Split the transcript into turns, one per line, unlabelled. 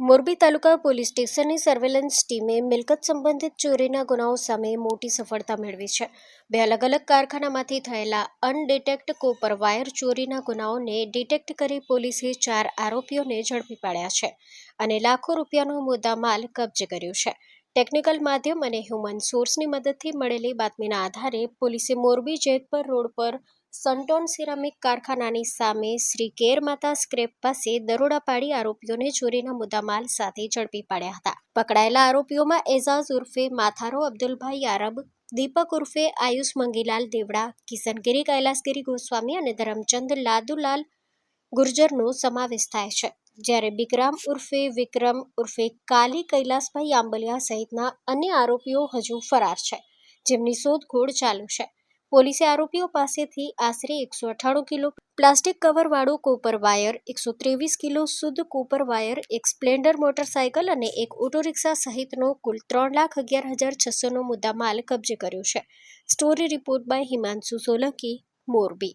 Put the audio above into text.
મોરબી તાલુકા police સ્ટેશનની surveillance ટીમે મિલકત સંબંધિત ચોરીના ગુનાઓ સામે મોટી સફળતા મેળવી છે. બે અલગ અલગ કારખાનામાંથી થયેલા અનડિટેક્ટ કોપર વાયર ચોરીના ગુનાઓને ડિટેક્ટ કરી પોલીસે 4 આરોપીઓને ઝડપી પાડ્યા છે અને લાખો રૂપિયાનો મુદ્દામાલ કબજે કર્યો છે. ટેકનિકલ માધ્યમ અને હ્યુમન સોર્સની મદદથી મળેલી બાતમીના આધારે પોલીસે મોરબી જેતપર રોડ પર સંટોન સિરામિક કારખાનાની સામે શ્રી કેર માતા સ્ક્રેપ પાસે દરોડા પાડી આરોપીઓને ચોરીના મુદ્દામાલ સાથે ઝડપી પાડ્યા હતા. પકડાયેલા આરોપીઓમાં એઝાઝ ઉર્ફે માથારો અબ્દુલભાઈ આરબ, દીપક ઉર્ફે આયુષ મંગીલાલ દેવડા, કિશનગીરી કૈલાસગીરી ગોસ્વામી અને ધરમચંદ લાદુલાલ ગુર્જરનો સમાવેશ થાય છે. જ્યારે બિકરામ ઉર્ફે વિક્રમ ઉર્ફે કાલી કૈલાસભાઈ આંબલિયા સહિતના અન્ય આરોપીઓ હજુ ફરાર છે, જેમની શોધખોળ ચાલુ છે. પોલીસે આરોપીઓ પાસેથી આશરે 198 કિલો પ્લાસ્ટિક કવરવાળો કોપર વાયર, 123 કિલો શુદ્ધ કોપર વાયર, એક સ્પ્લેન્ડર મોટરસાયકલ અને એક ઓટો રિક્ષા સહિતનો કુલ 3,11,600નો મુદ્દામાલ કબજે કર્યો છે. Story report by Himanshu Solanki, Morbi.